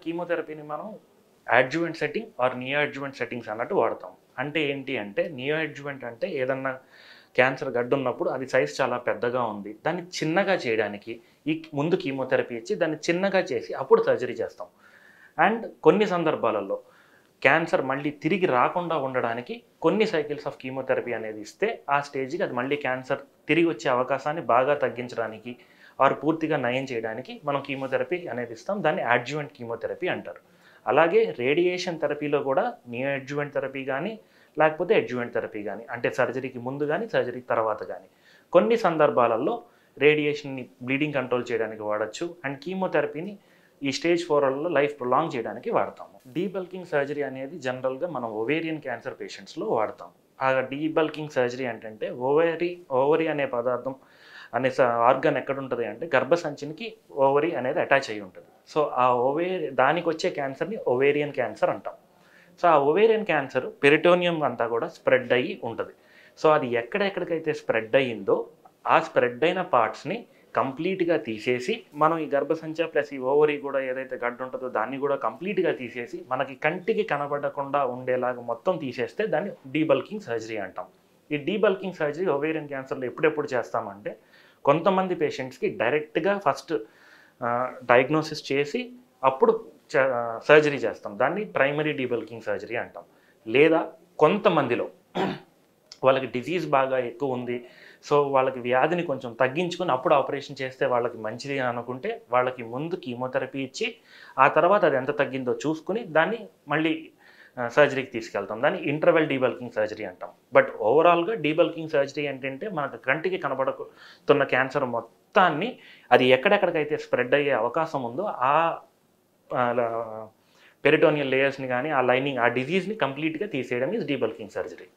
కీమోథెరపీని మనం adjuvant setting or neo adjuvant settings అన్నట్టు వాడతాం. అంటే ఏంటి అంటే నియో అడ్జువెంట్ అంటే ఏదన్నా క్యాన్సర్ గడ్డ ఉన్నప్పుడు అది సైజ్ చాలా పెద్దగా ఉంది, దాన్ని చిన్నగా చేయడానికి ముందు కీమోథెరపీ ఇచ్చి దాన్ని చిన్నగా చేసి అప్పుడు సర్జరీ చేస్తాం. అండ్ కొన్ని సందర్భాలలో క్యాన్సర్ మళ్ళీ తిరిగి రాకుండా ఉండడానికి కొన్ని సైకిల్స్ ఆఫ్ కీమోథెరపీ అనేది ఇస్తే ఆ స్టేజ్కి అది మళ్ళీ క్యాన్సర్ తిరిగి వచ్చే అవకాశాన్ని బాగా తగ్గించడానికి ఆరు పూర్తిగా నయం చేయడానికి మనం కీమోథెరపీ అనేది ఇస్తాం. దాన్ని అడ్జువెంట్ కీమోథెరపీ అంటారు. అలాగే రేడియేషన్ థెరపీలో కూడా నియో అడ్జువెంట్ థెరపీ కానీ లేకపోతే అడ్జువెంట్ థెరపీ కానీ, అంటే సర్జరీకి ముందు కానీ సర్జరీ తర్వాత కానీ కొన్ని సందర్భాలలో రేడియేషన్ని బ్లీడింగ్ కంట్రోల్ చేయడానికి వాడచ్చు. అండ్ కీమోథెరపీని ఈ స్టేజ్ 4లో లైఫ్ ప్రొలాంగ్ చేయడానికి వాడతాము. డీబల్కింగ్ సర్జరీ అనేది జనరల్గా మనం ఓవేరియన్ క్యాన్సర్ పేషెంట్స్లో వాడతాం. ఆ డీబల్కింగ్ సర్జరీ అంటే ఓవరీ అనే పదార్థం అనే ఆర్గన్ ఎక్కడ ఉంటుంది అంటే గర్భసంచికి ఓవరీ అనేది అటాచ్ అయ్యి ఉంటుంది. సో ఆ దానికి వచ్చే క్యాన్సర్ని ఓవేరియన్ క్యాన్సర్ అంటాం. సో ఆ ఓవేరియన్ క్యాన్సర్ పెరిటోనియం అంతా కూడా స్ప్రెడ్ అయ్యి ఉంటుంది. సో అది ఎక్కడెక్కడికైతే స్ప్రెడ్ అయ్యిందో ఆ స్ప్రెడ్ అయిన పార్ట్స్ని కంప్లీట్గా తీసేసి మనం ఈ గర్భసంచ ప్లస్ ఈ ఓవరీ కూడా ఏదైతే గడ్డ ఉంటుందో దాన్ని కూడా కంప్లీట్గా తీసేసి మనకి కంటికి కనబడకుండా ఉండేలాగా మొత్తం తీసేస్తే దాన్ని డీబల్కింగ్ సర్జరీ అంటాం. ఈ డీబల్కింగ్ సర్జరీ ఓవేరియన్ క్యాన్సర్లో ఎప్పుడెప్పుడు చేస్తామంటే కొంతమంది పేషెంట్స్కి డైరెక్ట్గా ఫస్ట్ డయాగ్నోసిస్ చేసి అప్పుడు సర్జరీ చేస్తాం. దాన్ని ప్రైమరీ డీబల్కింగ్ సర్జరీ అంటాం. లేదా కొంతమందిలో వాళ్ళకి డిజీజ్ బాగా ఎక్కువ ఉంది, సో వాళ్ళకి వ్యాధిని కొంచెం తగ్గించుకొని అప్పుడు ఆపరేషన్ చేస్తే వాళ్ళకి మంచిది అనుకుంటే వాళ్ళకి ముందు కీమోథెరపీ ఇచ్చి ఆ తర్వాత అది ఎంత తగ్గిందో చూసుకుని దాన్ని మళ్ళీ సర్జరీకి తీసుకెళ్తాం. దాన్ని ఇంటర్వెల్ డీబల్కింగ్ సర్జరీ అంటాం. బట్ ఓవరాల్గా డీబల్కింగ్ సర్జరీ ఏంటంటే మనకు కంటికి కనబడుతున్న క్యాన్సర్ మొత్తాన్ని అది ఎక్కడెక్కడికైతే స్ప్రెడ్ అయ్యే అవకాశం ఉందో ఆ పెరిటోనియల్ లేయర్స్ని కానీ ఆ లైనింగ్ ఆ డిజీజ్ని కంప్లీట్గా తీసేయడం ఈజ్ డీబల్కింగ్ సర్జరీ.